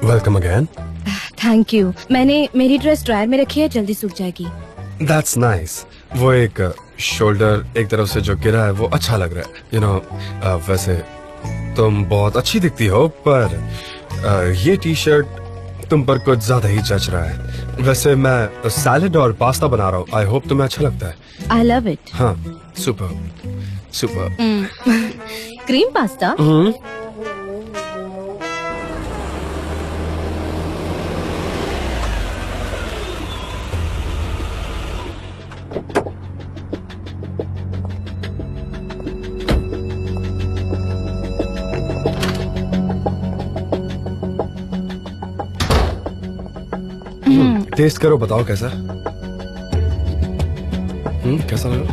Welcome again. Thank you. मैंने मेरी dress dryer में रखी है, जल्दी सूख जाएगी। That's nice. वो एक शोल्डर एक तरफ से जो गिरा है वो अच्छा लग रहा है। यू नो वैसे तुम बहुत अच्छी दिखती हो, पर ये टी शर्ट तुम पर कुछ ज्यादा ही जच रहा है। वैसे मैं सैलेड और पास्ता बना रहा हूँ, आई होप तुम्हें अच्छा लगता है। I love it. हाँ, super super. Cream pasta? Taste करो, बताओ कैसा। कैसा लगा?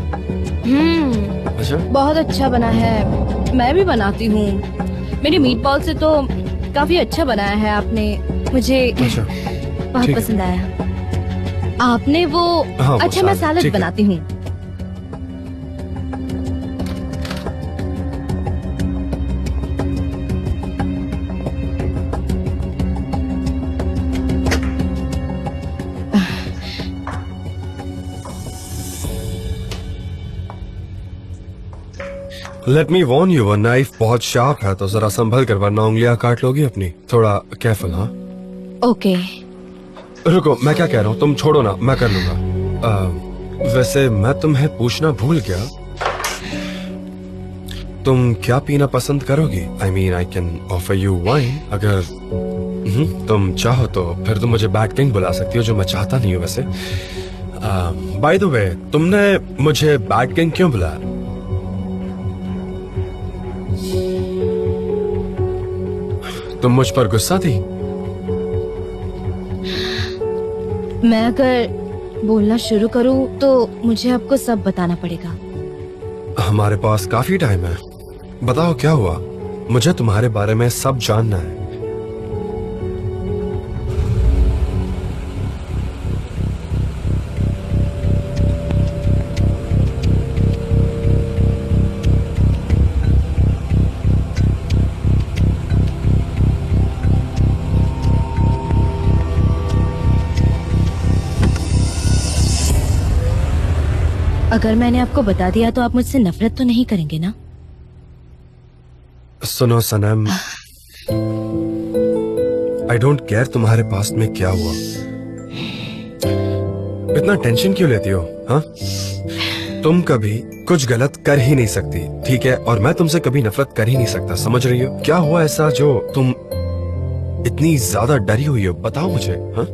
अच्छा, बहुत अच्छा बना है। मैं भी बनाती हूँ। मेरी मीट बॉल से तो काफी अच्छा बनाया है आपने। मुझे अच्छा, बहुत ठीक। पसंद आया। आपने वो हाँ, वो अच्छा, मैं सैलेड, सैलेड ठीक है। बनाती हूँ। लेट मी वॉर्न यू, वो नाइफ बहुत शार्प है, तो जरा संभल कर, वरना उंगलियां काट लोगी अपनी। थोड़ा केयरफुल। हाँ, ओके। रुको, मैं क्या कह रहा हूँ, तुम छोड़ो ना, मैं कर लूंगा। वैसे मैं तुम्हें पूछना भूल गया, तुम क्या पीना पसंद करोगी? I mean I can offer you wine, अगर तुम चाहो तो। फिर तुम मुझे बैड किंग बुला सकती हो, जो मैं चाहता नहीं हूँ वैसे। बाय द वे, तुमने मुझे बैड किंग क्यों बुलाया? तुम मुझ पर गुस्सा थी? मैं अगर बोलना शुरू करूँ तो मुझे आपको सब बताना पड़ेगा। हमारे पास काफी टाइम है, बताओ क्या हुआ। मुझे तुम्हारे बारे में सब जानना है। अगर मैंने आपको बता दिया तो आप मुझसे नफरत तो नहीं करेंगे ना? सुनो सनम, आई डोंट केयर तुम्हारे पास्ट में क्या हुआ। इतना टेंशन क्यों लेती हो? हाँ, तुम कभी कुछ गलत कर ही नहीं सकती, ठीक है? और मैं तुमसे कभी नफरत कर ही नहीं सकता, समझ रही हो? क्या हुआ ऐसा जो तुम इतनी ज्यादा डरी हुई हो, बताओ मुझे। हाँ,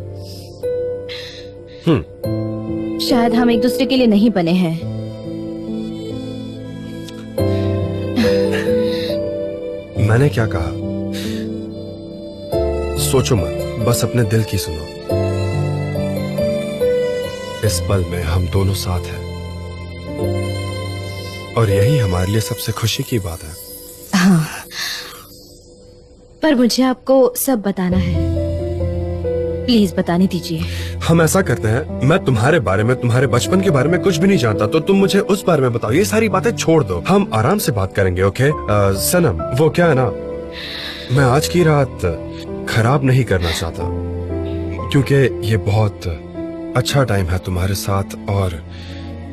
शायद हम एक दूसरे के लिए नहीं बने हैं। मैंने क्या कहा? सोचो मत, बस अपने दिल की सुनो। इस पल में हम दोनों साथ हैं, और यही हमारे लिए सबसे खुशी की बात है। हाँ, पर मुझे आपको सब बताना है। प्लीज बताने दीजिए। हम ऐसा करते हैं, मैं तुम्हारे बारे में, तुम्हारे बचपन के बारे में कुछ भी नहीं जानता, तो तुम मुझे उस बारे में बताओ। ये सारी बातें छोड़ दो, हम आराम से बात करेंगे, ओके? सनम, वो क्या है ना, मैं आज की रात खराब नहीं करना चाहता, क्योंकि ये बहुत अच्छा टाइम है तुम्हारे साथ, और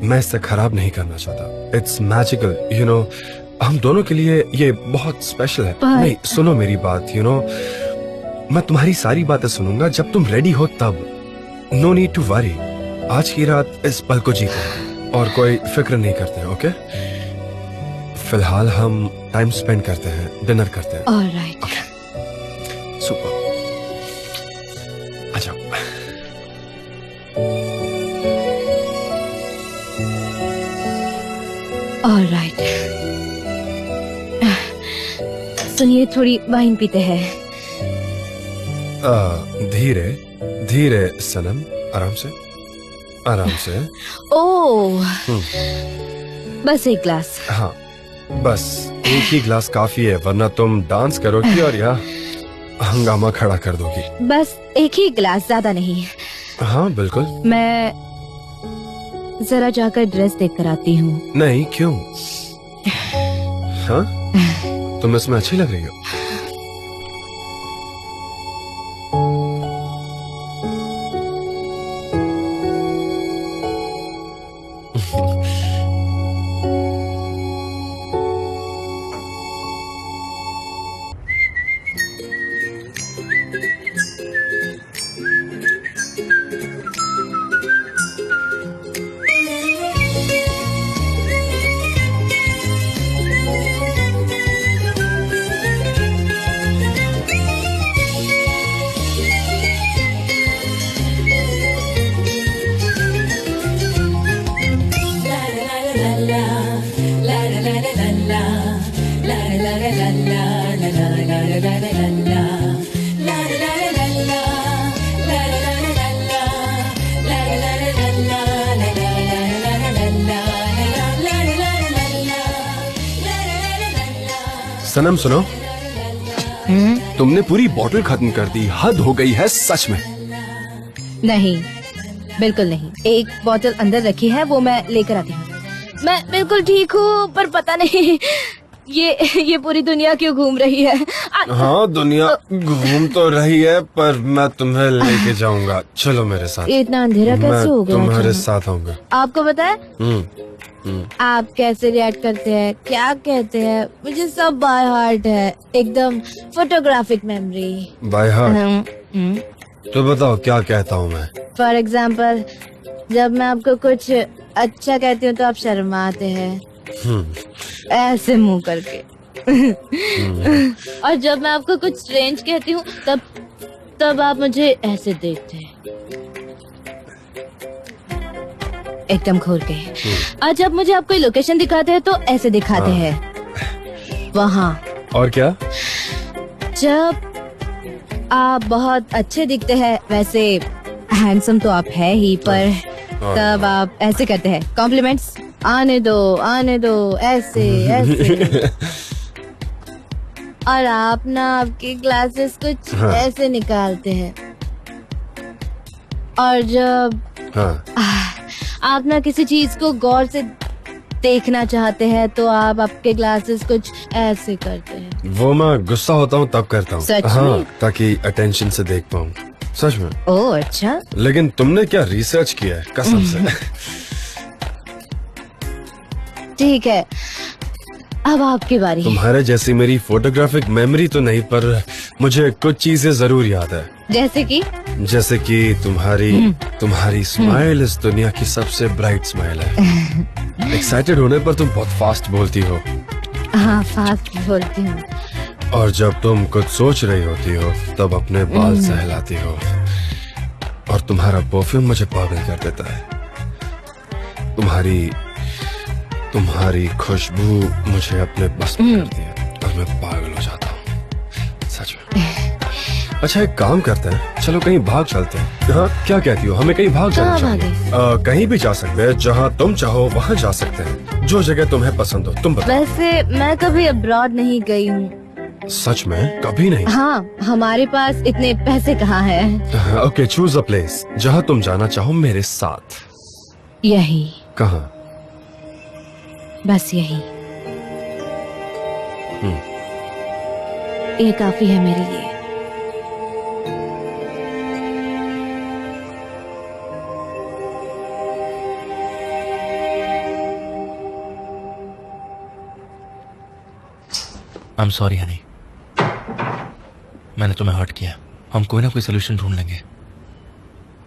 मैं इससे खराब नहीं करना चाहता। It's magical, you know. हम दोनों के लिए ये बहुत स्पेशल है। नहीं, सुनो मेरी बात, यू नो, मैं तुम्हारी सारी बातें सुनूंगा जब तुम रेडी हो तब। नो नीड टू वरी, आज की रात इस पल को जीते और कोई फिक्र नहीं करते, ओके? फिलहाल हम टाइम स्पेंड करते हैं, डिनर करते हैं। ऑलराइट। Okay, super. अच्छा, ऑलराइट। सुनिए, थोड़ी वाइन पीते हैं। धीरे धीरे सनम, आराम से, आराम से। ओह, बस एक ग्लास। हाँ, बस एक ही ग्लास काफी है, वरना तुम डांस करोगी और यहाँ हंगामा खड़ा कर दोगी। बस एक ही ग्लास, ज्यादा नहीं। हाँ बिल्कुल। मैं जरा जाकर ड्रेस देख कर आती हूँ। नहीं, क्यों? हाँ, तुम इसमें अच्छी लग रही हो। सनम सुनो, तुमने पूरी बोतल खत्म कर दी, हद हो गई है सच में। नहीं, बिल्कुल नहीं। एक बोतल अंदर रखी है, वो मैं लेकर आती हूँ। मैं बिल्कुल ठीक हूँ, पर पता नहीं ये पूरी दुनिया क्यों घूम रही है। हाँ, दुनिया घूम तो रही है, पर मैं तुम्हें लेके जाऊंगा। चलो मेरे साथ। इतना अंधेरा कैसे हो गया? तुम्हारे साथ आऊंगा। आपको पता है आप कैसे रिएक्ट करते हैं, क्या कहते हैं, मुझे सब बाय हार्ट है, एकदम फोटोग्राफिक मेमोरी। By heart? तो बताओ क्या कहता हूँ मैं? फॉर एग्जाम्पल, जब मैं आपको कुछ अच्छा कहती हूँ तो आप शर्माते हैं ऐसे मुंह करके। और जब मैं आपको कुछ स्ट्रेंज कहती हूँ तब आप मुझे ऐसे देखते हैं, एकदम खोल के। और जब मुझे आप कोई लोकेशन दिखाते हैं तो ऐसे दिखाते हैं वहाँ। और क्या? जब आप बहुत अच्छे दिखते हैं, वैसे हैंडसम तो आप है ही, पर तब आप ऐसे करते हैं, कॉम्प्लीमेंट्स, आने दो, ऐसे ऐसे। और आप ना आपके ग्लासेस कुछ ऐसे निकालते हैं। और जब आप ना किसी चीज को गौर से देखना चाहते हैं तो आप आपके ग्लासेस कुछ ऐसे करते हैं। वो मैं गुस्सा होता हूँ तब करता हूँ। सच हाँ, में? ताकि अटेंशन से देख पाऊँ। सच में। ओह अच्छा। लेकिन तुमने क्या रिसर्च किया है कसम से? ठीक है, अब आपकी बारी है। तुम्हारे जैसी मेरी फोटोग्राफिक मेमोरी तो नहीं, पर मुझे कुछ चीजें जरूर याद है। जैसे कि तुम्हारी स्माइल इस दुनिया की सबसे ब्राइट स्माइल है। एक्साइटेड होने पर तुम बहुत फास्ट बोलती हो। हाँ, फास्ट बोलती हूँ। और जब तुम कुछ सोच रही होती हो तब अपने बाल सहलाती हो। और तुम्हारा परफ्यूम मुझे पागल कर देता है। तुम्हारी खुशबू मुझे अपने बस में करती है और मैं पागल हो जाता हूँ सच में। अच्छा, एक काम करते हैं, चलो कहीं भाग चलते हैं। हाँ, क्या कहती हो? हमें कहीं भाग जाना चाहिए। कहीं भी जा सकते हैं, जहाँ तुम चाहो वहाँ जा सकते हैं, जो जगह तुम्हें पसंद हो। तुम बताओ। वैसे मैं कभी अब्रॉड नहीं गई हूँ। सच में? कभी नहीं? हाँ, हमारे पास इतने पैसे कहाँ हैं। ओके, चूज अ प्लेस जहाँ तुम जाना चाहो मेरे साथ। यही। कहाँ? बस यही। ये काफी है मेरे लिए। आई एम सॉरी हनी, मैंने तुम्हें हर्ट किया। हम कोई ना कोई सोल्यूशन ढूंढ लेंगे।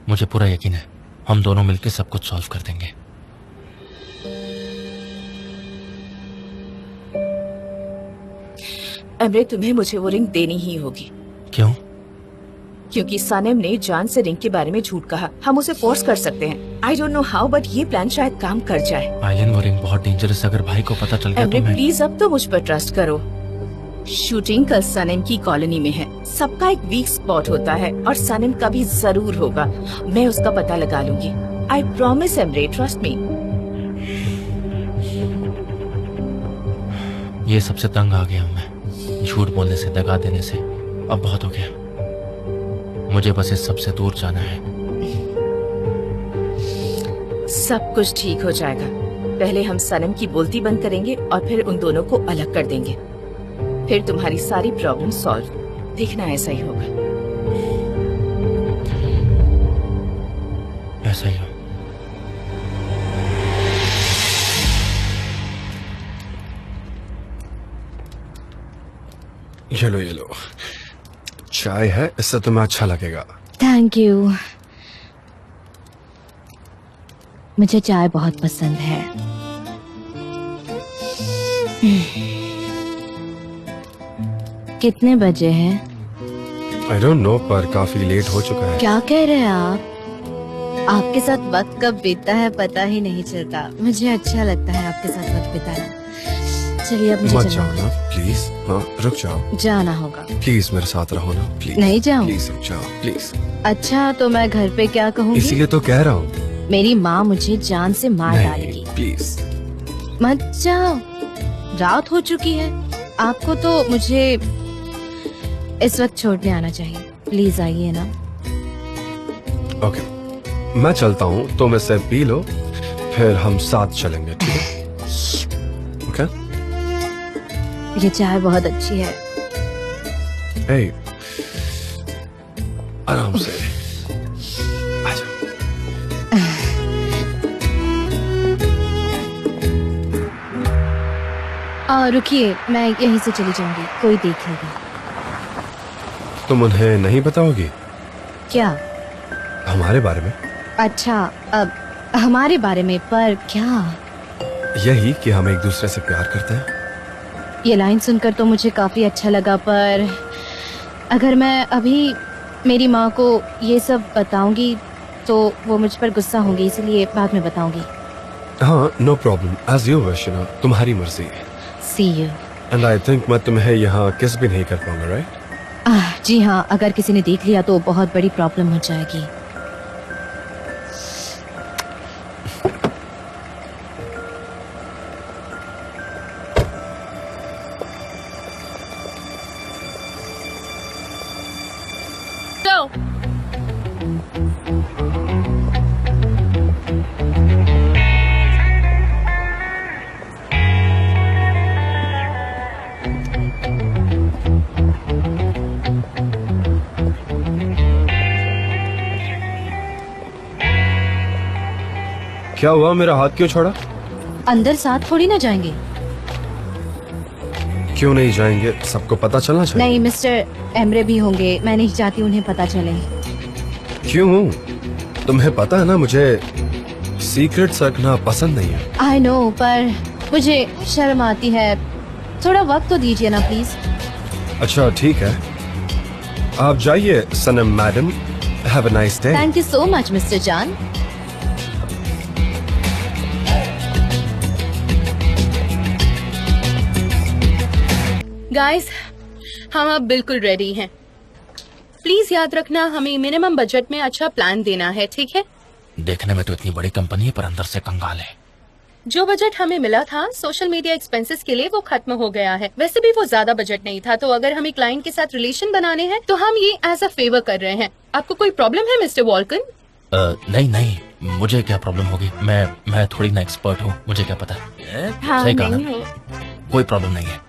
मुझे पूरा यकीन है हम दोनों मिलकर सब कुछ सॉल्व कर देंगे। अमृत, तुम्हें मुझे वो रिंग देनी ही होगी। क्यों? क्योंकि सनम ने जान से रिंग के बारे में झूठ कहा। हम उसे फोर्स कर सकते हैं। I don't know how, but ये प्लान शायद काम कर जाए। आइलैंड, वो रिंग बहुत डेंजरस है। अगर भाई को पता चल गया तो अमृत मैं... प्लीज अब तो मुझ पर ट्रस्ट करो। शूटिंग कल सनम की कॉलोनी में है। सबका एक वीक स्पॉट होता है और सनम का भी जरूर होगा। मैं उसका पता लगा लूंगी। I promise Amrit, trust me. ये सबसे तंग आ गया हूं मैं, झूठ बोलने से, दगा देने से। अब बहुत हो गया, मुझे बस इस सबसे दूर जाना है। सब कुछ ठीक हो जाएगा। पहले हम सनम की बोलती बंद करेंगे और फिर उन दोनों को अलग कर देंगे। फिर तुम्हारी सारी प्रॉब्लम सॉल्व। देखना ऐसा ही होगा। ऐसा ही हो। ये लो चाय है, इससे तुम्हें अच्छा लगेगा। Thank you. मुझे चाय बहुत पसंद है। कितने बजे हैं? आई डोंट नो, पर काफी लेट हो चुका है। क्या कह रहे हैं आप? आपके साथ वक्त कब बीतता है पता ही नहीं चलता। मुझे अच्छा लगता है आपके साथ वक्त बिताना। चलिए अब मुझे मत चलना जाओ होगा। ना प्लीज। हाँ रुक जाओ, जाना होगा। प्लीज मेरे साथ रहो ना प्लीज। नहीं जाऊं? प्लीज रुक जाओ प्लीज। अच्छा तो मैं घर पे क्या कहूँगी? इसीलिए तो कह रहा हूँ। मेरी माँ मुझे जान से मार डालेगी। नहीं प्लीज। मत जाओ, रात हो चुकी है। आपको तो मुझे इस वक्त छोड़ने आना चाहिए। प्लीज आइए ना। ओके मैं चलता हूँ, तुम इसे पी लो, फिर हम साथ चलेंगे, ठीक है? ओके ये चाय बहुत अच्छी है। हे आराम से आ जाओ। रुकिए, मैं यहीं से चली जाऊंगी, कोई देख लेगा। तुम उन्हें नहीं बताओगी क्या? हमारे बारे में? अच्छा, अब हमारे बारे में? पर क्या? यही कि हम एक दूसरे से प्यार करते हैं। ये लाइन सुनकर तो मुझे काफी अच्छा लगा, पर अगर मैं अभी मेरी माँ को ये सब बताऊंगी तो वो मुझ पर गुस्सा होंगी, इसलिए बाद में बताऊंगी। हाँ no problem, as you wish, तुम्हारी मर्जी। See you. And I think मैं तुम्हें यहाँ किस भी नहीं कर पाऊंगा, राइट? जी हाँ, अगर किसी ने देख लिया तो बहुत बड़ी प्रॉब्लम हो जाएगी। क्या हुआ, मेरा हाथ क्यों छोड़ा? अंदर साथ थोड़ी ना जाएंगे। क्यों नहीं जाएंगे? सबको पता चलना चाहिए। नहीं, मिस्टर एमरे भी होंगे, मैं नहीं चाहती उन्हें पता चले। क्यों? तुम्हें पता है ना मुझे सीक्रेट्स रखना पसंद नहीं है। आई नो, पर मुझे शर्म आती है। थोड़ा वक्त तो दीजिए ना प्लीज। अच्छा ठीक है, आप जाइए Sanam madam, have a nice day. Thank you so much mister Jaan. Guys, हम अब बिल्कुल रेडी हैं। प्लीज याद रखना, हमें मिनिमम बजट में अच्छा प्लान देना है, ठीक है? देखने में तो इतनी बड़ी कंपनी है पर अंदर से कंगाल है। जो बजट हमें मिला था सोशल मीडिया एक्सपेंसेस के लिए वो खत्म हो गया है। वैसे भी वो ज्यादा बजट नहीं था, तो अगर हमें क्लाइंट के साथ रिलेशन बनाने हैं तो हम ये एज अ फेवर कर रहे हैं। आपको कोई प्रॉब्लम है मिस्टर वॉल्कन? नहीं नहीं, मुझे क्या प्रॉब्लम होगी? मैं थोड़ी ना एक्सपर्ट हूँ, मुझे क्या पता। हाँ, सही कहा नहीं ना? हो। कोई प्रॉब्लम नहीं है,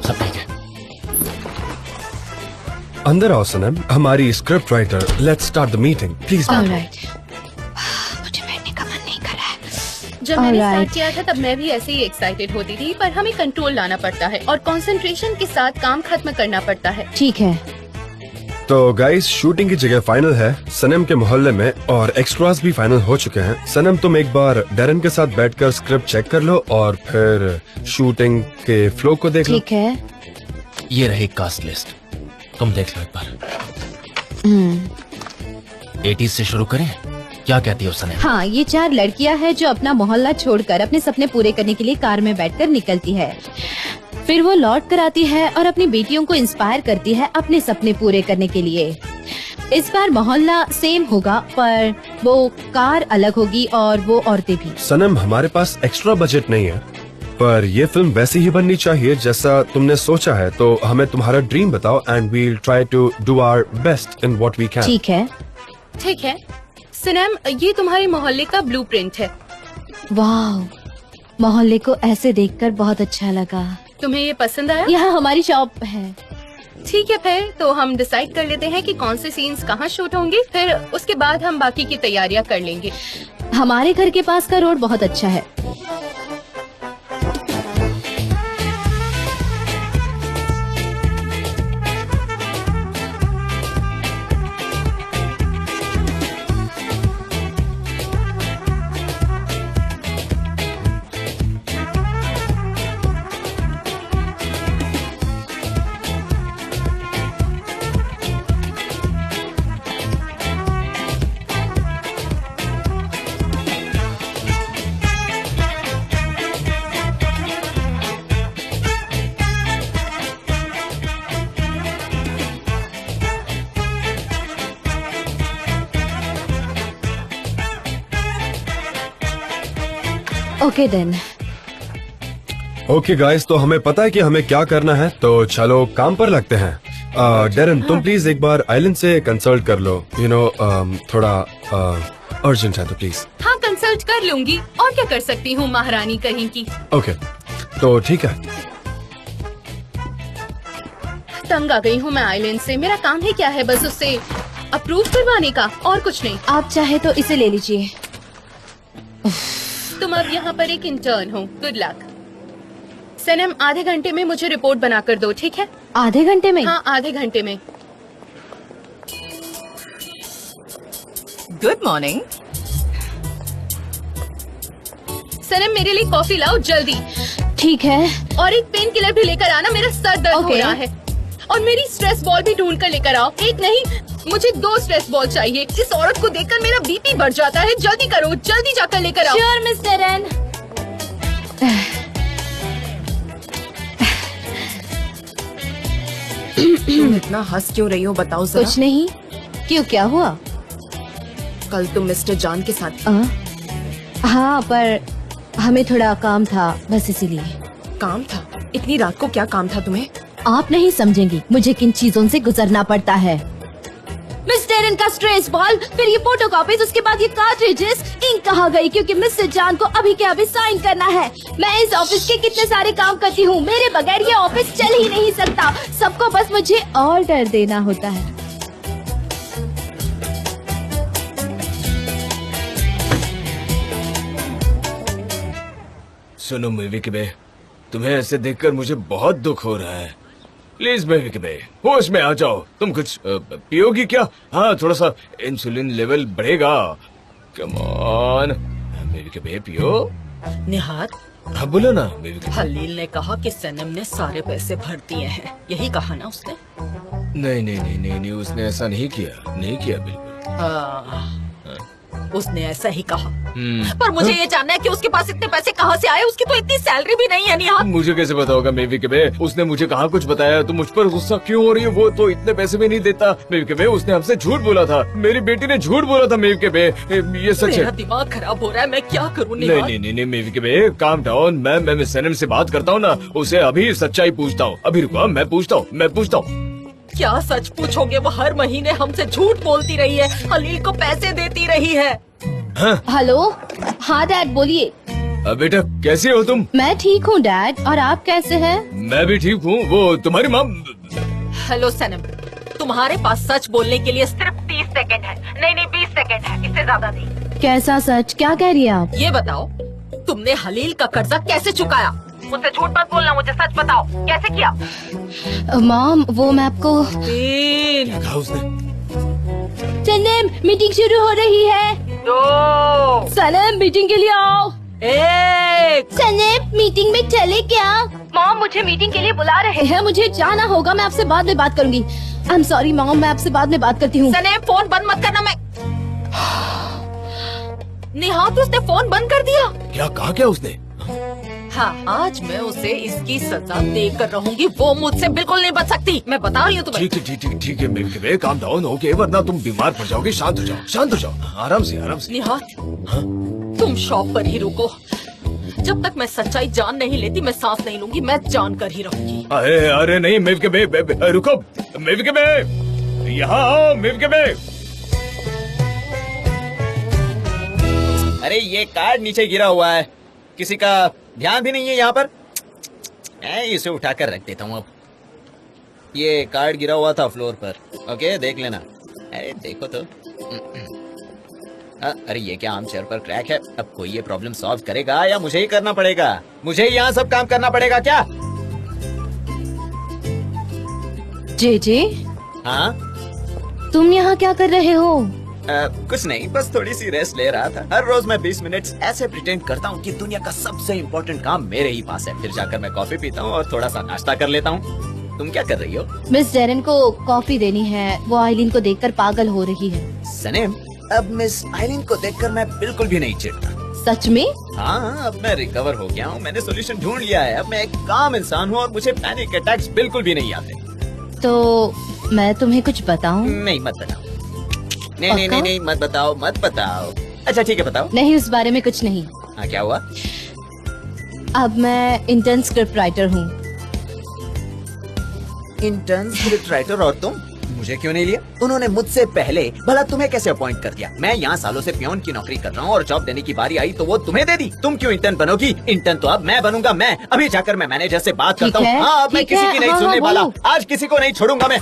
सब ठीक है। अंदर आओ सनम, हमारी script writer. Let's start the meeting please. Alright. मुझे बैठने का मन नहीं कर रहा है। जब मैंने Alright. स्टार्ट किया था तब मैं भी ऐसे ही एक्साइटेड होती थी, पर हमें कंट्रोल लाना पड़ता है और कंसंट्रेशन के साथ काम खत्म करना पड़ता है। ठीक है। तो गाइस, शूटिंग की जगह फाइनल है सनम के मोहल्ले में, और एक्स्ट्रास भी फाइनल हो चुके हैं। सनम तुम एक बार डैरन के साथ बैठकर स्क्रिप्ट चेक कर लो और फिर शूटिंग के फ्लो को देख लो। ठीक है। ये रही कास्ट लिस्ट, तुम देख लो एक बार। 80s से शुरू करें? क्या कहती हो सने? हाँ, ये 4 लड़कियां हैं जो अपना मोहल्ला छोड़कर अपने सपने पूरे करने के लिए कार में बैठकर निकलती है। फिर वो लौट कर आती है और अपनी बेटियों को इंस्पायर करती है अपने सपने पूरे करने के लिए। इस बार मोहल्ला सेम होगा, पर वो कार अलग होगी और वो औरतें भी। सनम, हमारे पास एक्स्ट्रा बजट नहीं है, पर ये फिल्म वैसी ही बननी चाहिए जैसा तुमने सोचा है। तो हमें तुम्हारा ड्रीम बताओ and we'll try to do our best in what we can. ठीक है। ठीक है सनम, ये तुम्हारे मोहल्ले का ब्लूप्रिंट है। वाह, मोहल्ले को ऐसे देखकर बहुत अच्छा लगा। तुम्हें ये पसंद आया? यहाँ हमारी शॉप है। ठीक है, फिर तो हम डिसाइड कर लेते हैं कि कौन से सीन्स कहाँ शूट होंगे, फिर उसके बाद हम बाकी की तैयारियां कर लेंगे। हमारे घर के पास का रोड बहुत अच्छा है। Okay then. ओके गाइस, तो हमें पता है कि हमें क्या करना है, तो चलो काम पर लगते हैं। डेरन, तुम प्लीज एक बार आइलैंड से कंसल्ट कर लो। यू नो थोड़ा अर्जेंट है तो प्लीज। हाँ, कंसल्ट कर लूंगी, और क्या कर सकती हूँ महारानी कहीं की। ओके, तो ठीक है। तंग आ गई हूँ मैं आइलैंड से। मेरा काम ही क्या है, बस उससे अप्रूव करवाने का, और कुछ नहीं। आप चाहे तो इसे ले लीजिए। तुम अब यहाँ पर एक इंटर्न हो। Good luck. सनम, आधे घंटे में मुझे रिपोर्ट बना कर दो, ठीक है? आधे घंटे में? हाँ, आधे घंटे में। Good morning. सनम, मेरे लिए कॉफी लाओ जल्दी, ठीक है। और एक पेन किलर भी लेकर आना, मेरा सर दर्द हो Okay. रहा है। और मेरी स्ट्रेस बॉल भी ढूंढ कर लेकर आओ। एक नहीं, मुझे 2 स्ट्रेस बॉल चाहिए। इस औरत को देखकर मेरा बीपी बढ़ जाता है। जल्दी करो, जल्दी जाकर लेकर आओ। Sure mister N. तुम इतना हंस क्यों रही हो, बताओ जरा। कुछ नहीं। क्यों, क्या हुआ? कल तुम मिस्टर जॉन के साथ हाँ, पर हमें थोड़ा काम था, बस इसीलिए। काम था? इतनी रात को क्या काम था तुम्हें? आप नहीं समझेंगी, मुझे किन चीजों से गुजरना पड़ता है। मिस्टर एन का स्ट्रेस बॉल, फिर ये फोटोकॉपीज, उसके बाद ये कार्ट्रिजेस, इंक कहाँ गई? क्योंकि मिस्टर जॉन को अभी के अभी साइन करना है। मैं इस ऑफिस के कितने सारे काम करती हूँ, मेरे बगैर ये ऑफिस चल ही नहीं सकता। सबको बस मुझे ऑर्डर देना होता है। सुनो मेविक बे, तुम्हें ऐसे देखकर मुझे बहुत दुख हो रहा है। प्लीज मेविक बे, होश में आ जाओ। तुम कुछ पियोगी क्या? हाँ, थोड़ा सा इंसुलिन लेवल बढ़ेगा। कम ऑन मेविक बे, पियो। निहार, हाँ बोलो ना मेविक बे। हलील ने कहा कि सनम ने सारे पैसे भर दिए हैं, यही कहा ना उसने? नहीं नहीं नहीं नहीं नहीं, उसने ऐसा नहीं किया, नहीं किया बिल्कुल। उसने ऐसा ही कहा। पर मुझे ये जानना है कि उसके पास इतने पैसे कहाँ से आए? उसकी तो इतनी सैलरी भी नहीं है निहार। मुझे कैसे पता होगा मेविक बे? उसने मुझे कहाँ कुछ बताया? तुम मुझ पर गुस्सा क्यों हो रही है? वो तो इतने पैसे भी नहीं देता मेविक बे। उसने हमसे झूठ बोला था, मेरी बेटी ने झूठ बोला था मेविक बे, ये सच मेरा है। दिमाग खराब हो रहा है, मैं क्या करूँ नहीं निहार? नहीं नहीं नहीं मेविक बे, काम डाउन। मैं सनम से बात करता हूँ ना, उसे अभी सच्चाई पूछता हूँ। अभी रुको, मैं पूछता हूँ। क्या सच पूछोगे? वो हर महीने हमसे झूठ बोलती रही है, हलील को पैसे देती रही है। हेलो, हाँ डैड बोलिए। बेटा कैसी हो तुम? मैं ठीक हूँ डैड, और आप कैसे हैं? मैं भी ठीक हूँ। वो तुम्हारी माँ। हेलो सनम, तुम्हारे पास सच बोलने के लिए सिर्फ 30 सेकंड है। नहीं 20 सेकंड है, इससे ज्यादा नहीं। कैसा सच? क्या कह रही है आप? ये बताओ, तुमने हलील का कर्जा कैसे चुकाया? मुझसे झूठ मत बोलना, मुझे सच बताओ, कैसे किया? मॉम, वो मैं आपको। क्या कहा उसने? सनम, मीटिंग शुरू हो रही है। 2 सनम, मीटिंग के लिए आओ। 1 सनम, मीटिंग में चले क्या? मॉम, मुझे मीटिंग के लिए बुला रहे हैं, मुझे जाना होगा। मैं आपसे बाद में बात करूंगी। आई एम सॉरी मॉम, मैं आपसे बाद में बात करती हूँ। सनम, फोन बंद मत करना। मैं निहार, उसने फोन बंद कर दिया। क्या कहा? क्या उसने? हाँ, आज मैं उसे इसकी सजा देकर रहूंगी। वो मुझसे बिल्कुल नहीं बच सकती, मैं बता रही हूँ तुम्हें। ठीक है मेविक बे, काम डाउन हो गए, वरना तुम बीमार पड़ जाओगे। शांत हो जाओ, आराम से। निहार, तुम शॉप पर ही रुको। जब तक मैं सच्चाई जान नहीं लेती, मैं सांस नहीं लूंगी। मैं जान कर ही रहूंगी। अरे नहीं मेविक बे, रुको मेविक बे, यहाँ आओ मेविक बे। अरे ये कार्ड नीचे गिरा हुआ है, किसी का ध्यान भी नहीं है यहाँ पर। मैं इसे उठाकर रख देता हूँ अब। ये कार्ड गिरा हुआ था फ्लोर पर, ओके देख लेना। अरे देखो तो। अरे ये क्या आम चेयर पर क्रैक है? अब कोई ये प्रॉब्लम सॉल्व करेगा या मुझे ही करना पड़ेगा? मुझे ही यहाँ सब काम करना पड़ेगा क्या? जे हाँ तुम यहाँ क्या कर रहे हो? कुछ नहीं, बस थोड़ी सी रेस्ट ले रहा था। हर रोज मैं 20 मिनट ऐसे प्रिटेंड करता हूँ कि दुनिया का सबसे इम्पोर्टेंट काम मेरे ही पास है। फिर जाकर मैं कॉफी पीता हूँ और थोड़ा सा नाश्ता कर लेता हूँ। तुम क्या कर रही हो? मिस डेरन को कॉफी देनी है, वो आइलिन को देखकर पागल हो रही है। सनेम, अब मिस आइलिन को देखकर मैं बिल्कुल भी नहीं चिढ़ता। सच में? हाँ, अब मैं रिकवर हो गया हूँ। मैंने सोल्यूशन ढूंढ लिया है। अब मैं एक काम इंसान हूँ और मुझे पैनिक अटैक्स बिल्कुल भी नहीं आते। तो मैं तुम्हें कुछ बताऊं? नहीं मत बताओ। नहीं मत बताओ, मत बताओ। अच्छा ठीक है बताओ। नहीं, उस बारे में कुछ नहीं। हाँ क्या हुआ? अब मैं इंटर्न स्क्रिप्ट राइटर हूँ। Intern script writer? और तुम? मुझे क्यों नहीं लिया? उन्होंने मुझसे पहले। भला तुम्हें कैसे अपॉइंट कर दिया? मैं यहाँ सालों से पियोन की नौकरी कर रहा हूँ और जॉब देने की बारी आई तो वो तुम्हें दे दी। तुम क्यों इंटर्न बनोगी? इंटर्न तो अब मैं बनूंगा। मैं अभी जाकर मैं मैनेजर से बात करता हूँ। हाँ, अब मैं किसी की नहीं सुनने वाला। आज किसी को नहीं छोड़ूंगा मैं।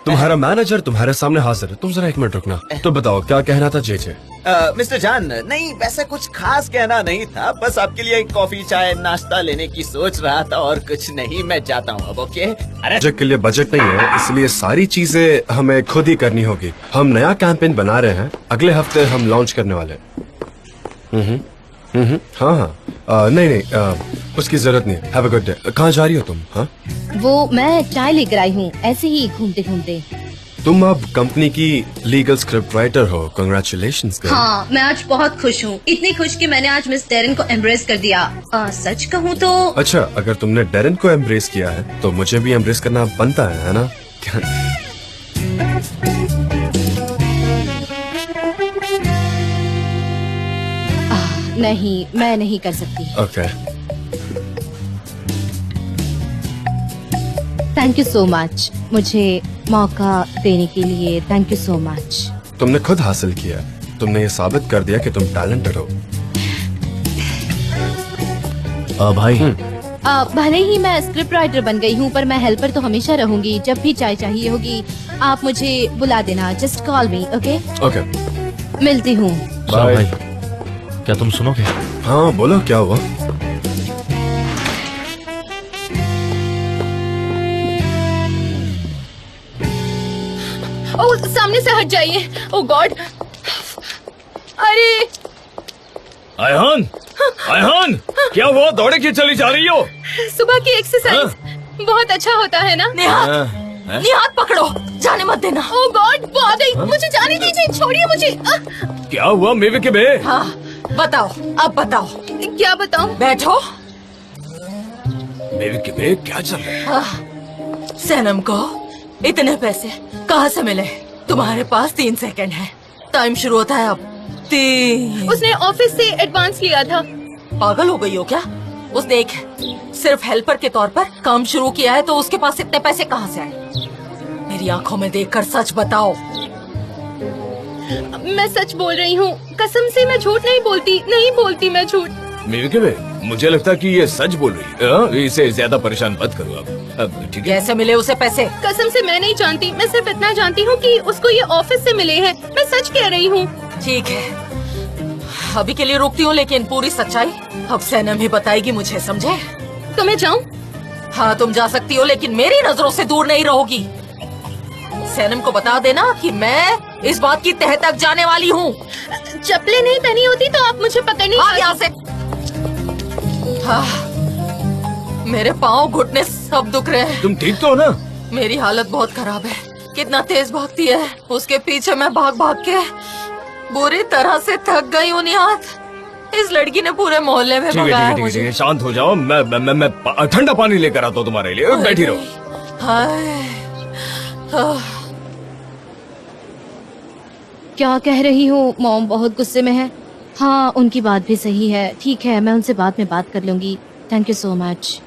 तुम्हारा मैनेजर तुम्हारे सामने हाजिर है। तुम जरा 1 मिनट रुकना। तो बताओ क्या कहना था जे? मिस्टर जान, नहीं वैसे कुछ खास कहना नहीं था। बस आपके लिए कॉफी चाय नाश्ता लेने की सोच रहा था और कुछ नहीं। मैं जाता हूँ अब, ओके? अरे प्रोजेक्ट के लिए बजट नहीं है, इसलिए सारी चीजें हमें खुद ही करनी होगी। हम नया कैंपेन बना रहे हैं, अगले हफ्ते हम लॉन्च करने वाले हैं। हाँ, नहीं, उसकी जरूरत नहीं है। Have a good day. कहाँ जा रही हो तुम? हाँ, वो मैं चाय लेकर आई हूँ, ऐसे ही घूमते घूमते। तुम अब कंपनी की लीगल स्क्रिप्ट राइटर हो। कांग्रेचुलेशंस। हाँ, मैं आज बहुत खुश हूँ। इतनी खुश कि मैंने आज मिस डेरन को एम्ब्रेस कर दिया। सच कहूँ तो। अच्छा, अगर तुमने डेरन को एम्ब्रेस किया है तो मुझे भी एम्ब्रेस करना बनता है ना? नहीं, मैं नहीं कर सकती। Okay. Thank you so much, मुझे मौका देने के लिए। Thank you so much. तुमने खुद हासिल किया। तुमने ये साबित कर दिया कि तुम टैलेंटेड हो। भाई भले ही मैं स्क्रिप्ट राइटर बन गई हूँ, पर मैं हेल्पर तो हमेशा रहूंगी। जब भी चाय चाहिए होगी आप मुझे बुला देना। जस्ट कॉल मी, ओके? ओके, मिलती हूँ। सुनो भाई, क्या तुम सुनोगे? हाँ बोलो, क्या हुआ? ओह, सामने से हट जाइए। ओह गॉड। अरे आयहान, आयहान, क्या हुआ? दौड़े क्यों चली जा रही हो? सुबह की एक्सरसाइज बहुत अच्छा होता है ना? निहात पकड़ो, जाने मत देना। ओह गॉड, वो आ गई। मुझे जाने दीजिए, छोड़िए मुझे। क्या हुआ मेवे के बे? हाँ बताओ, अब बताओ। क्या बताऊं? बैठो। मेवे के बे क्या चल रहा है? सनम को इतने पैसे कहाँ से मिले? तुम्हारे पास 3 सेकंड है। टाइम शुरू होता है अब। 3। उसने ऑफिस से एडवांस लिया था। पागल हो गई हो क्या? उसने एक सिर्फ हेल्पर के तौर पर काम शुरू किया है तो उसके पास इतने पैसे कहाँ से आए? मेरी आंखों में देखकर सच बताओ। मैं सच बोल रही हूँ, कसम से मैं झूठ नहीं बोलती। नहीं बोलती मैं झूठ। मेवे के बे, मुझे लगता कि ये सच बोल रही है। इसे ज्यादा परेशान मत करो अब ठीक है? कैसे मिले उसे पैसे? कसम से मैं नहीं जानती। मैं सिर्फ इतना जानती हूँ कि उसको ये ऑफिस से मिले हैं। मैं सच कह रही हूँ। ठीक है, अभी के लिए रोकती हूँ, लेकिन पूरी सच्चाई अब सनम ही बताएगी मुझे, समझे? तो मैं जाऊँ? हाँ तुम जा सकती हो, लेकिन मेरी नजरों से दूर नहीं रहोगी। सनम को बता देना कि मैं इस बात की तह तक जाने वाली हूँ। चप्पलें नहीं पहनी होती तो आप मुझे पकड़ने यहाँ से। हाँ, मेरे पाँव घुटने सब दुख रहे हैं। तुम ठीक तो हो ना? मेरी हालत बहुत खराब है। कितना तेज भागती है, उसके पीछे मैं भाग भाग के बुरी तरह से थक गई हूँ। निहात, इस लड़की ने पूरे मोहल्ले में भगाया मुझे। शांत हो जाओ। मैं ठंडा पानी लेकर आता हूँ तुम्हारे लिए। बैठी रहो। क्या कह रही हूँ? मॉम बहुत गुस्से में है। हाँ, उनकी बात भी सही है। ठीक है, मैं उनसे बाद में बात कर लूंगी। Thank you so much.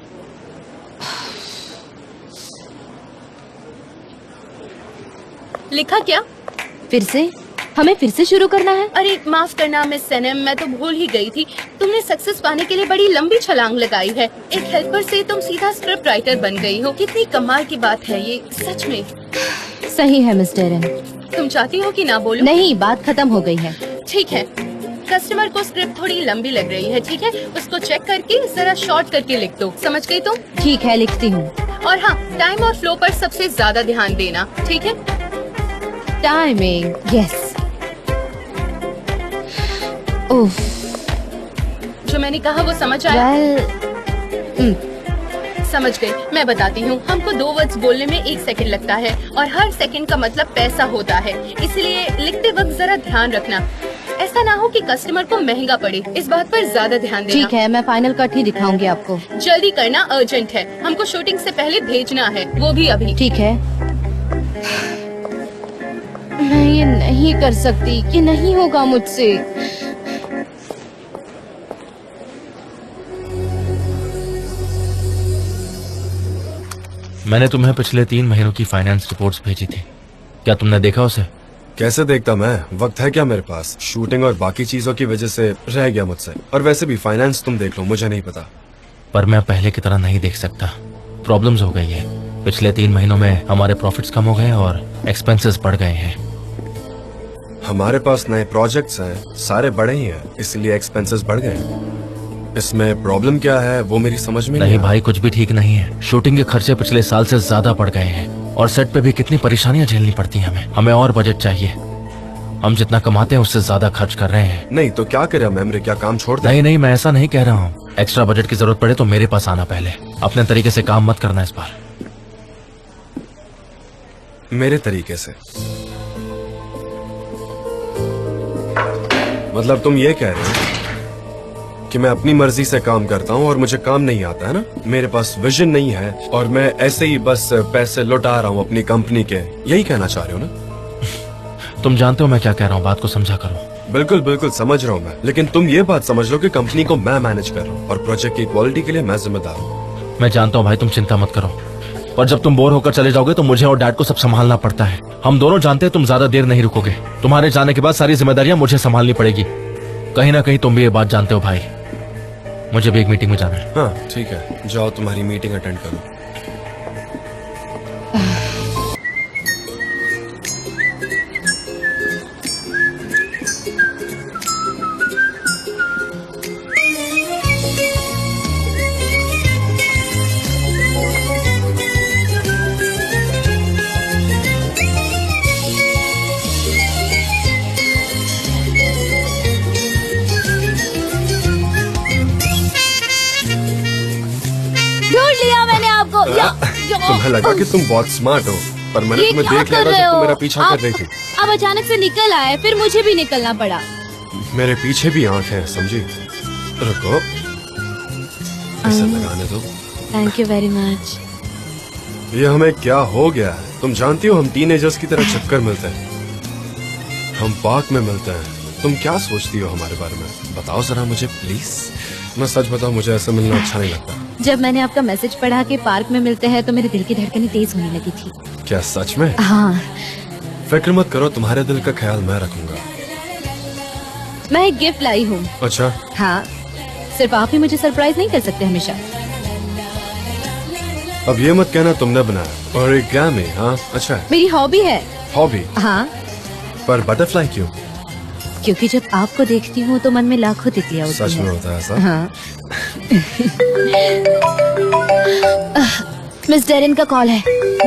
लिखा क्या? फिर से? हमें फिर से शुरू करना है? अरे माफ करना मिस सनम, मैं तो भूल ही गई थी। तुमने सक्सेस पाने के लिए बड़ी लंबी छलांग लगाई है। एक हेल्पर से तुम सीधा स्क्रिप्ट राइटर बन गई हो। कितनी कमाल की बात है ये, सच में। सही है मिस डेरन। तुम चाहती हो कि ना बोलूं? नहीं, बात खत्म हो गई है। ठीक है, कस्टमर को स्क्रिप्ट थोड़ी लंबी लग रही है, ठीक है? उसको चेक करके जरा शॉर्ट करके लिख दो, समझ गई तुम? ठीक है, लिखती हूँ। और हाँ, टाइम और फ्लो पर सबसे ज्यादा ध्यान देना, ठीक है? Timing, yes. उफ, जो मैंने कहा वो समझ आया? वेल, समझ गई। मैं बताती हूँ, हमको 2 वर्ड्स बोलने में 1 सेकंड लगता है और हर सेकंड का मतलब पैसा होता है, इसलिए लिखते वक्त जरा ध्यान रखना। ऐसा ना हो कि कस्टमर को महंगा पड़े, इस बात पर ज्यादा ध्यान देना। ठीक है, मैं फाइनल कट ही दिखाऊंगी आपको। जल्दी करना, अर्जेंट है। हमको शूटिंग से पहले भेजना है, वो भी अभी। ठीक है। मैं ये नहीं कर सकती, ये नहीं होगा मुझसे। मैंने तुम्हें पिछले 3 महीनों की फाइनेंस रिपोर्ट्स भेजी थी, क्या तुमने देखा उसे? कैसे देखता मैं, वक्त है क्या मेरे पास? शूटिंग और बाकी चीजों की वजह से रह गया मुझसे। और वैसे भी फाइनेंस तुम देख लो, मुझे नहीं पता। पर मैं पहले की तरह नहीं देख सकता, प्रॉब्लम्स हो गई है। पिछले 3 महीनों में हमारे प्रॉफिट्स कम हो गए और एक्सपेंसेस बढ़ गए हैं। हमारे पास नए प्रोजेक्ट्स हैं, सारे बड़े ही हैं, इसलिए एक्सपेंसेस बढ़ गए। इसमें प्रॉब्लम क्या है वो मेरी समझ में नहीं भाई, कुछ भी ठीक नहीं है। शूटिंग के खर्चे पिछले साल से ज्यादा बढ़ गए हैं और सेट पे भी कितनी परेशानियां झेलनी पड़ती हैं हमें और बजट चाहिए। हम जितना कमाते हैं उससे ज्यादा खर्च कर रहे हैं। नहीं तो क्या करे मेमरे, क्या काम छोड़ दे? नहीं, मैं ऐसा नहीं कह रहा हूँ। एक्स्ट्रा बजट की जरूरत पड़े तो मेरे पास आना, पहले अपने तरीके से काम मत करना इस बार। मेरे तरीके से मतलब तुम ये कह रहे हो कि मैं अपनी मर्जी से काम करता हूँ और मुझे काम नहीं आता है ना? मेरे पास विजन नहीं है और मैं ऐसे ही बस पैसे लुटा रहा हूँ अपनी कंपनी के, यही कहना चाह रहे हो ना? तुम जानते हो मैं क्या कह रहा हूँ, बात को समझा करो। बिल्कुल बिल्कुल समझ रहा हूँ मैं, लेकिन तुम ये बात समझ लो कि कंपनी को मैं मैनेज कर रहा हूँ और प्रोजेक्ट की क्वालिटी के लिए मैं जिम्मेदार हूँ। मैं जानता हूँ भाई, तुम चिंता मत करो, पर जब तुम बोर होकर चले जाओगे तो मुझे और डैड को सब संभालना पड़ता है। हम दोनों जानते हैं तुम ज्यादा देर नहीं रुकोगे। तुम्हारे जाने के बाद सारी जिम्मेदारियां मुझे संभालनी पड़ेगी। कहीं ना कहीं तुम भी ये बात जानते हो भाई। मुझे भी एक मीटिंग में जाना है। हाँ ठीक है, जाओ तुम्हारी मीटिंग अटेंड करो। तुम्हें लगा कि तुम बहुत स्मार्ट हो, पर मैंने तुम्हें देख लिया था जब तुम मेरा पीछा कर रही थी। अब अचानक से निकल आए, फिर मुझे भी निकलना पड़ा। मेरे पीछे भी आंखें हैं, समझी? रुको, ऐसे लगाने दो। Thank you very much. ये हमें क्या हो गया है? तुम जानती हो हम टीनेजर्स की तरह चक्कर मिलते हैं, हम पार्क में मिलते हैं। तुम क्या सोचती हो हमारे बारे में? बताओ जरा मुझे प्लीज। मैं सच बताऊं, मुझे ऐसा मिलना अच्छा नहीं लगता। जब मैंने आपका मैसेज पढ़ा कि पार्क में मिलते हैं तो मेरे दिल की धड़कनें तेज होने लगी थी। क्या सच में? हाँ। फिक्र मत करो, तुम्हारे दिल का ख्याल मैं रखूंगा। मैं एक गिफ्ट लाई हूँ। अच्छा? हाँ, सिर्फ आप ही मुझे सरप्राइज नहीं कर सकते हमेशा। अब ये मत कहना तुमने बनाया। और एक क्या में? हाँ अच्छा, मेरी हॉबी है। हॉबी? हाँ। पर बटरफ्लाई क्यों? क्योंकि जब आपको देखती हूँ तो मन में लाखों तितलियां उड़ती हैं। सच में होता है ऐसा? हाँ। मिस डेरिन का कॉल है।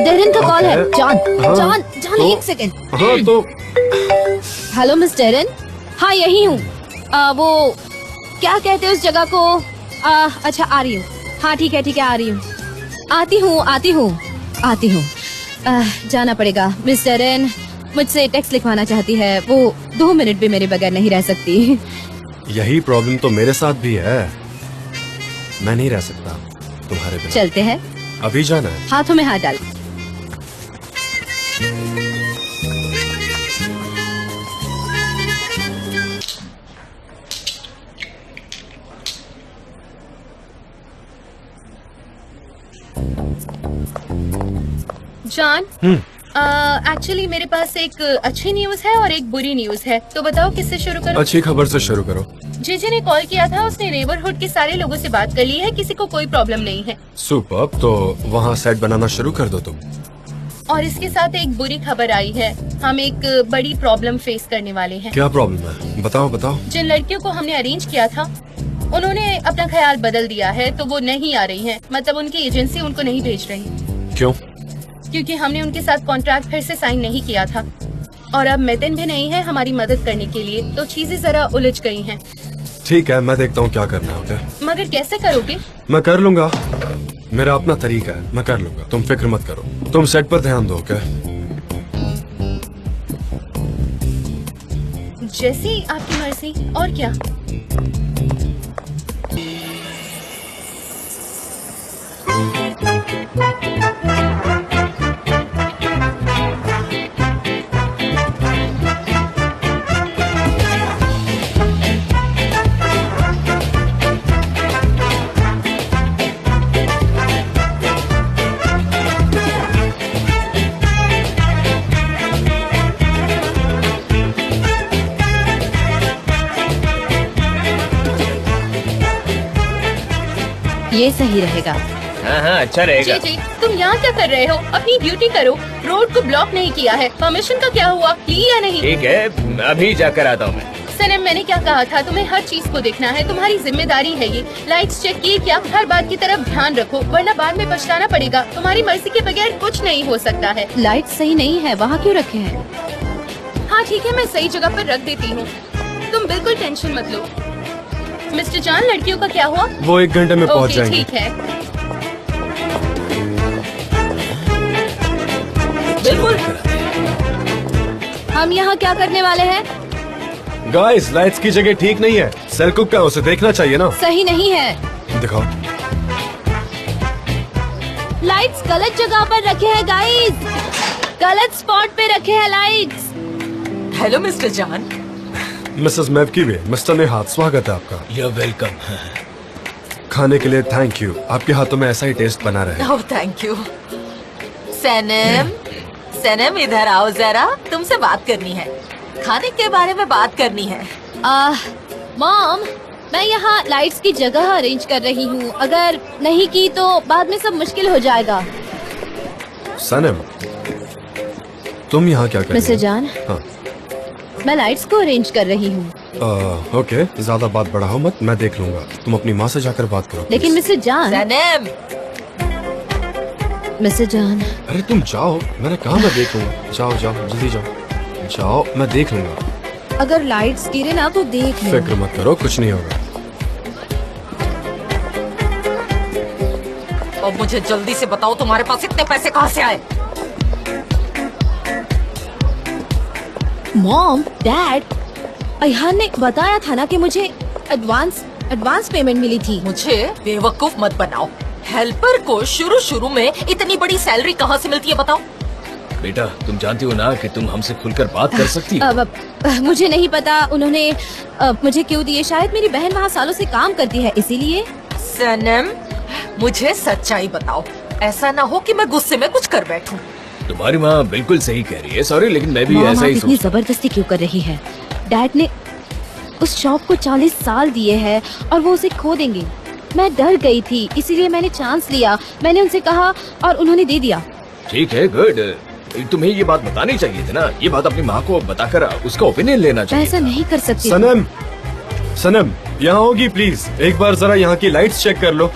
डेरिन का कॉल है। जॉन, हाँ, जॉन, जॉन तो, एक सेकंड। हाँ तो हेलो मिस डेरिन। हाँ यही हूँ। वो क्या कहते हैं उस जगह को? अच्छा आ रही हूँ। हाँ ठीक है आ रही हूँ। आती हूँ। जाना पड़ेगा। मिस डेरिन मुझसे टेक्स्ट लिखवाना चाहती है, वो 2 मिनट भी मेरे बगैर नहीं रह सकती। यही प्रॉब्लम तो मेरे साथ भी है, मैं नहीं रह सकता तुम्हारे बिना। चलते हैं? अभी जाना है? हाथों में हाथ डाल। जॉन, एक्चुअली मेरे पास एक अच्छी न्यूज है और एक बुरी न्यूज है, तो बताओ किससे शुरू करूं? अच्छी खबर से शुरू करो। जीजी ने कॉल किया था, उसने नेबरहुड के सारे लोगों से बात कर ली है, किसी को कोई प्रॉब्लम नहीं है। सुपर, तो वहाँ सेट बनाना शुरू कर दो तुम। और इसके साथ एक बुरी खबर आई है, हम एक बड़ी प्रॉब्लम फेस करने वाले हैं। क्या प्रॉब्लम है, बताओ बताओ। जिन लड़कियों को हमने अरेंज किया था उन्होंने अपना ख्याल बदल दिया है, तो वो नहीं आ रही हैं। मतलब उनकी एजेंसी उनको नहीं भेज रही। क्यों? क्योंकि हमने उनके साथ कॉन्ट्रैक्ट फिर से साइन नहीं किया था और अब मितिन भी नहीं है हमारी मदद करने के लिए, तो चीजें जरा उलझ गई हैं। ठीक है, मैं देखता हूँ क्या करना है। ओके, मगर कैसे करोगे? मैं कर लूंगा, मेरा अपना तरीका है, मैं कर लूंगा, तुम फिक्र मत करो। तुम सेट पर ध्यान दो। ओके, जैसी आपकी मर्जी। और क्या? ये सही रहेगा। हाँ अच्छा रहेगा। जी, तुम यहाँ क्या कर रहे हो? अपनी ड्यूटी करो। रोड को ब्लॉक नहीं किया है, परमिशन का क्या हुआ, ली या नहीं? ठीक है, अभी जाकर आता हूँ मैं। सनम, मैंने क्या कहा था, तुम्हें हर चीज को देखना है, तुम्हारी जिम्मेदारी है ये। लाइट्स चेक किए क्या? हर बात की तरफ ध्यान रखो, वरना बाद में पछताना पड़ेगा। तुम्हारी मर्जी के बगैर कुछ नहीं हो सकता है। लाइट सही नहीं है, वहाँ क्यों रखे हैं? हाँ ठीक है, मैं सही जगह पर रख देती हूँ, तुम बिल्कुल टेंशन मत लो। मिस्टर जान, लड़कियों का क्या हुआ? वो 1 घंटे में पहुँच जाएंगे। ठीक है, बिल्कुल। हम यहाँ क्या करने वाले हैं? गाइस, लाइट्स की जगह ठीक नहीं है। सेल कुक का उसे देखना चाहिए ना। सही नहीं है। दिखाओ। लाइट्स गलत जगह पर रखे हैं गाइस, गलत स्पॉट पे रखे हैं लाइट्स। हेलो मिस्टर जान। मिसेस मैवकी भी, मिस्टर नेहात, स्वागत है आपका। You're welcome। खाने के लिए थैंक यू, आपके हाथों में ऐसा ही टेस्ट बना रहे। Oh thank you. सनम, सनम इधर आओ जरा, तुमसे बात करनी है, खाने के बारे में बात करनी है। मॉम, मैं यहाँ लाइट्स की जगह अरेंज कर रही हूँ, अगर नहीं की तो बाद में सब मुश्किल हो जाएगा। सनम, तुम यहाँ क्या कर रही हो? मिस्टर जान, हाँ। मैं लाइट्स को अरेंज कर रही हूँ। ओके, ज्यादा बात बढ़ाओ मत, मैं देख लूंगा। तुम अपनी माँ से जाकर बात करो। लेकिन मिस्टर जान। सनम, मिस्टर जान। अरे तुम जाओ, मैंने कहा मैं देख लूंगा। जाओ जाओ, जल्दी जाओ, जाओ, मैं देख लूंगा। अगर लाइट्स गिरे ना तो देख लो। फिक्र मत करो, कुछ नहीं होगा। और मुझे जल्दी से बताओ तुम्हारे पास इतने पैसे कहाँ से आए? मॉम, डैड, अयहान ने बताया था ना कि मुझे एडवांस पेमेंट मिली थी। मुझे बेवकूफ मत बनाओ। हेल्पर को शुरू में इतनी बड़ी सैलरी कहाँ से मिलती है बताओ? बेटा, तुम जानती हो ना कि तुम हमसे खुलकर बात कर सकती हो। मुझे नहीं पता उन्होंने मुझे क्यों दिए, शायद मेरी बहन वहाँ सालों से काम करती है इसीलिए। सनम, मुझे सच्चाई बताओ, ऐसा ना हो कि मैं गुस्से में कुछ कर बैठूं। तुम्हारी माँ बिल्कुल सही कह रही है, सॉरी, लेकिन मैं भी ऐसा ही इतनी सोचता हूँ। जबरदस्ती क्यों कर रही है? डैड ने उस शॉप को 40 साल दिए हैं और वो उसे खो देंगे। मैं डर गई थी, इसीलिए मैंने चांस लिया। मैंने उनसे कहा और उन्होंने दे दिया। ठीक है, गुड। तुम्हें ये बात बतानी चाहिए थी ना, ये बात अपनी माँ को बताकर उसका ओपिनियन लेना मैं चाहिए। ऐसा नहीं कर सकती। सनम, सनम, यहाँ होगी प्लीज, एक बार जरा यहाँ की लाइट्स चेक कर लो।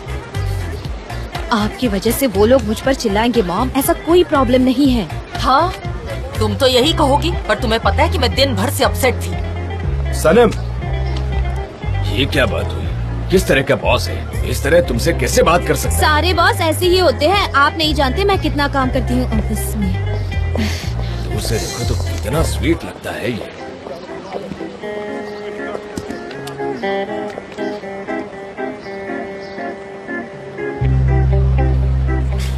आपकी वजह से वो लोग मुझ पर चिल्लाएंगे मॉम, ऐसा कोई प्रॉब्लम नहीं है। हाँ, तुम तो यही कहोगी, पर तुम्हें पता है कि मैं दिन भर से अपसेट थी। सनम, ये क्या बात हुई? किस तरह का बॉस है? इस तरह तुमसे कैसे बात कर सकता है? सारे बॉस ऐसे ही होते हैं, आप नहीं जानते मैं कितना काम करती हूँ ऑफिस में। दूर से देखो तो कितना स्वीट लगता है ये।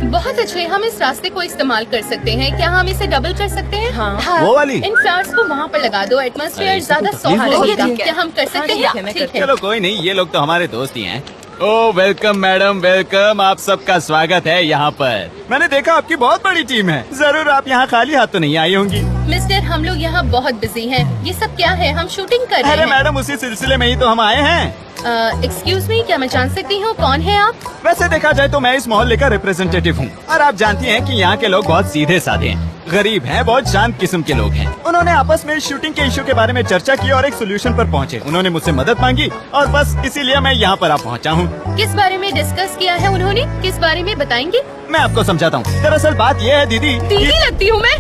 बहुत अच्छे, हम इस रास्ते को इस्तेमाल कर सकते हैं। क्या हम इसे डबल कर सकते हैं? हाँ, वो वाली? इन फ्लावर्स को वहाँ पर लगा दो, एटमॉस्फेयर ज्यादा तो सोहा तकलीफ लगेगा। होगी। क्या हम कर सकते हैं? ठीक है। चलो कोई नहीं, ये लोग तो हमारे दोस्त ही हैं। ओ वेलकम मैडम, वेलकम। आप सबका स्वागत है यहाँ पर। मैंने देखा आपकी बहुत बड़ी टीम है, जरूर आप यहाँ खाली हाथ तो नहीं आई होंगी। मिस्टर, हम लोग यहाँ बहुत बिजी हैं। ये सब क्या है? हम शूटिंग कर रहे अरे हैं। मैडम, उसी सिलसिले में ही तो हम आए हैं। एक्सक्यूज मी, क्या मैं जान सकती हूँ कौन है आप? वैसे देखा जाए तो मैं इस मोहल्ले का रिप्रेजेंटेटिव हूँ, और आप जानती हैं कि यहाँ के लोग बहुत सीधे साधे हैं, गरीब हैं, बहुत शांत किस्म के लोग हैं। उन्होंने आपस में शूटिंग के इशू के बारे में चर्चा की और एक सोल्यूशन पर पहुँचे। उन्होंने मुझसे मदद मांगी और बस इसीलिए मैं यहाँ पर पहुँचा हूँ। किस बारे में डिस्कस किया है उन्होंने? किस बारे में बताएंगे? मैं आपको समझाता हूँ। दरअसल बात ये है दीदी, दीदी लगती हूँ मैं?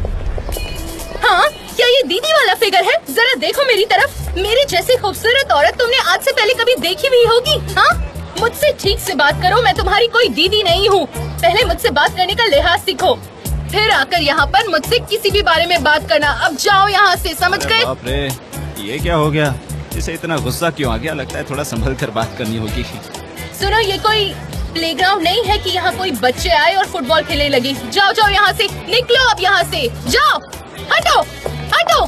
हाँ, क्या ये दीदी वाला फिगर है? जरा देखो मेरी तरफ। मेरी जैसी खूबसूरत औरत तुमने आज से पहले कभी देखी भी होगी? हाँ, मुझसे ठीक से बात करो, मैं तुम्हारी कोई दीदी नहीं हूँ। पहले मुझसे बात करने का लिहाज सीखो, फिर आकर यहाँ पर मुझसे किसी भी बारे में बात करना। अब जाओ यहाँ से, समझ गए? बाप रे, ये क्या हो गया? इसे इतना गुस्सा क्यों आ गया? लगता है थोड़ा संभल कर बात करनी होगी। सुनो, ये कोई प्लेग्राउंड नहीं है कि यहाँ कोई बच्चे आए और फुटबॉल खेलने लगे। जाओ जाओ यहाँ से, निकलो अब यहाँ से, जाओ, हटो हटो।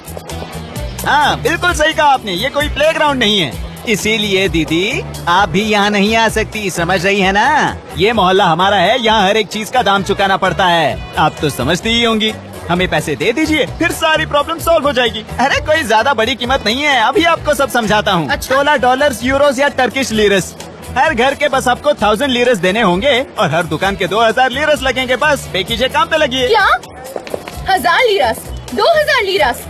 हाँ, बिल्कुल सही कहा आपने, ये कोई प्लेग्राउंड नहीं है। इसीलिए दीदी आप भी यहाँ नहीं आ सकती, समझ रही है ना? ये मोहल्ला हमारा है, यहाँ हर एक चीज का दाम चुकाना पड़ता है। आप तो समझती ही होंगी। हमें पैसे दे दीजिए, फिर सारी प्रॉब्लम सॉल्व हो जाएगी। अरे कोई ज्यादा बड़ी कीमत नहीं है, अभी आपको सब समझाता हूँ। अच्छा। $16, यूरोस या टर्किश लीरस। हर घर के बस आपको 1000 लीरस देने होंगे और हर दुकान के 2000 लीरस लगेंगे। बस पे कीजिए, काम पे लगिए। क्या? 1000 लीरास, 2000 लीरास?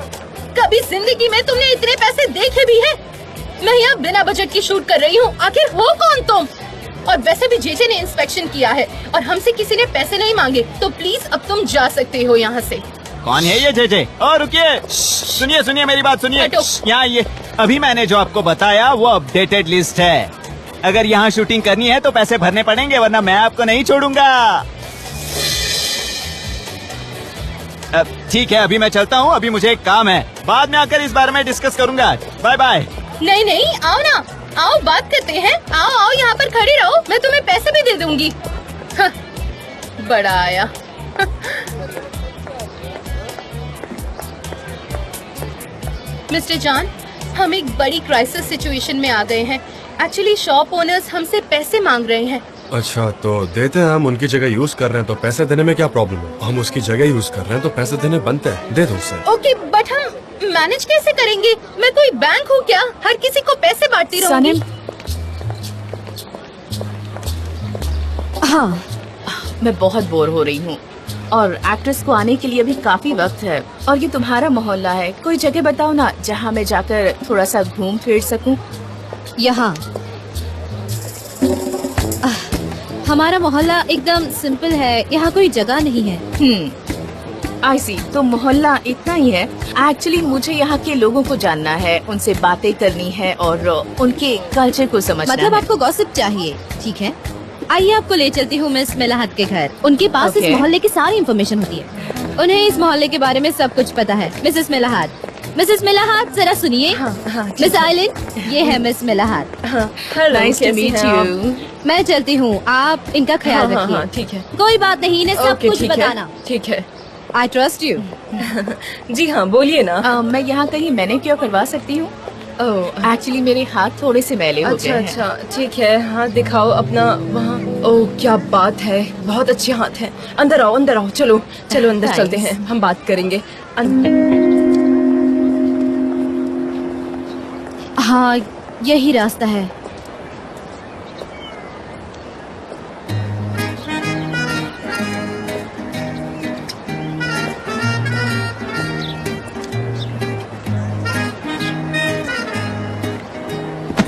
कभी जिंदगी में तुमने इतने पैसे देखे भी हैं? मैं यहाँ बिना बजट की शूट कर रही हूँ। आखिर हो कौन तुम? और वैसे भी जेजे ने इंस्पेक्शन किया है और हमसे किसी ने पैसे नहीं मांगे, तो प्लीज अब तुम जा सकते हो यहाँ से। कौन है ये जेजे? और रुकिए, सुनिए सुनिए मेरी बात सुनिए। हटो। यहाँ ये अभी मैंने जो आपको बताया वो अपडेटेड लिस्ट है। अगर यहाँ शूटिंग करनी है तो पैसे भरने पड़ेंगे, वरना मैं आपको नहीं छोड़ूंगा। ठीक है, अभी मैं चलता हूँ, अभी मुझे एक काम है, बाद में आकर इस बारे में डिस्कस करूंगा। Bye bye. नहीं नहीं, आओ ना, आओ बात करते हैं। आओ आओ, यहाँ पर खड़े रहो, मैं तुम्हें पैसे भी दे दूंगी। हाँ, बड़ा आया। मिस्टर जॉन, हम एक बड़ी क्राइसिस सिचुएशन में आ गए हैं। एक्चुअली शॉप ओनर्स हमसे पैसे मांग रहे हैं। अच्छा, तो देते हैं। हम उनकी जगह यूज कर रहे हैं तो पैसे देने में क्या प्रॉब्लम है? हम उसकी जगह यूज कर रहे हैं तो पैसे देने बनते हैं, दे दो उसे। ओके, बट हम मैनेज कैसे करेंगे? मैं कोई बैंक हूँ क्या? हर किसी को पैसे बांटती रहूंगी। हाँ, मैं बहुत बोर हो रही हूँ और एक्ट्रेस को आने के लिए भी काफी वक्त है। और ये तुम्हारा मोहल्ला है, कोई जगह बताओ ना जहाँ मैं जाकर थोड़ा सा घूम फिर सकूँ। यहाँ हमारा मोहल्ला एकदम सिंपल है, यहाँ कोई जगह नहीं है। आई सी, तो मोहल्ला इतना ही है। एक्चुअली मुझे यहाँ के लोगों को जानना है, उनसे बातें करनी है और उनके कल्चर को समझना मतलब है। आपको गॉसिप चाहिए? ठीक है, आइए आपको ले चलती हूँ मिस मिलाहत के घर। उनके पास इस Okay. मोहल्ले की सारी इन्फॉर्मेशन होती है, उन्हें इस मोहल्ले के बारे में सब कुछ पता है। मिसेस मिलाहत, मिसेस मिलाहत जरा सुनिए। मिस आइलिन, ये है miss मिलाहत। Nice to meet you। मैं चलती हूँ, आप इनका ख्याल रखिए। ठीक है, कोई बात नहीं, इन्हें सब ओके, कुछ ठीक है, बताना। ठीक है। I trust you. जी हाँ, बोलिए ना। मैं यहाँ कहीं मैनिक्योर करवा सकती हूँ? ओह, एक्चुअली मेरे हाथ थोड़े से मैले हो गए अच्छा हैं। अच्छा, ठीक है। हाँ, दिखाओ अपना वहाँ। ओह, क्या बात है, बहुत अच्छे हाथ हैं। अंदर आओ, अंदर आओ, चलो चलो अंदर Thanks। चलते हैं, हम बात करेंगे। हाँ, यही रास्ता है।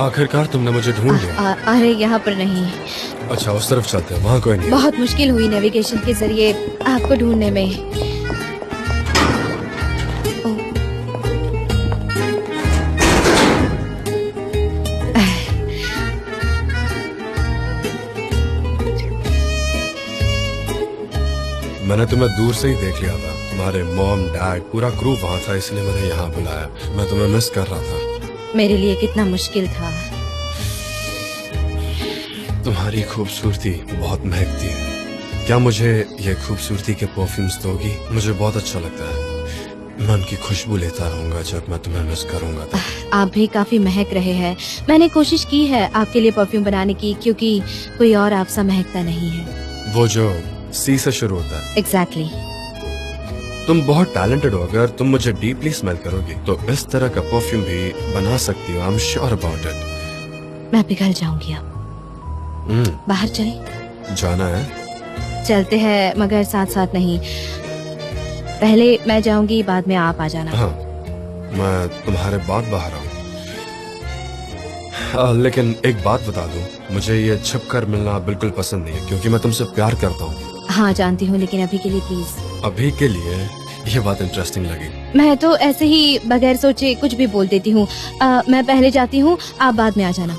आखिरकार तुमने मुझे ढूंढ लिया। अरे यहाँ पर नहीं, अच्छा, उस तरफ चलते हैं, वहाँ कोई नहीं। बहुत मुश्किल हुई नेविगेशन के जरिए आपको ढूंढने में। मैंने तुम्हें दूर से ही देख लिया था। तुम्हारे मॉम, डैड, पूरा क्रू वहाँ था, इसलिए मैंने यहाँ बुलाया। मैं तुम्हें मिस कर रहा था। मेरे लिए कितना मुश्किल था। तुम्हारी खूबसूरती बहुत महकती है। क्या मुझे ये खूबसूरती के परफ्यूम्स दोगी? मुझे बहुत अच्छा लगता है। मैं उनकी खुशबू लेता रहूंगा जब मैं तुम्हें मिस करूंगा तब। आप भी काफी महक रहे हैं। मैंने कोशिश की है आपके लिए परफ्यूम बनाने की, क्योंकि कोई और आपसा महकता नहीं है। वो जो सी से शुरू होता है। एग्जैक्टली। तुम बहुत टैलेंटेड हो। अगर तुम मुझे डीपली स्मेल करोगी तो इस तरह का परफ्यूम भी बना सकती हो। I am sure about it. मैं पिघल जाऊंगी अब। बाहर चले? जाना है? चलते हैं, मगर साथ साथ नहीं। पहले मैं जाऊंगी, बाद में आप आ जाना। हाँ, मैं तुम्हारे बाद बाहर आऊँ। लेकिन एक बात बता दूं, मुझे ये छिपकर मिलना बिल्कुल पसंद नहीं है, क्योंकि मैं तुमसे प्यार करता हूँ। हाँ जानती हूँ, लेकिन अभी के लिए प्लीज। अभी के लिए? ये बात इंटरेस्टिंग लगी। मैं तो ऐसे ही बगैर सोचे कुछ भी बोल देती हूँ। मैं पहले जाती हूँ, आप बाद में आ जाना।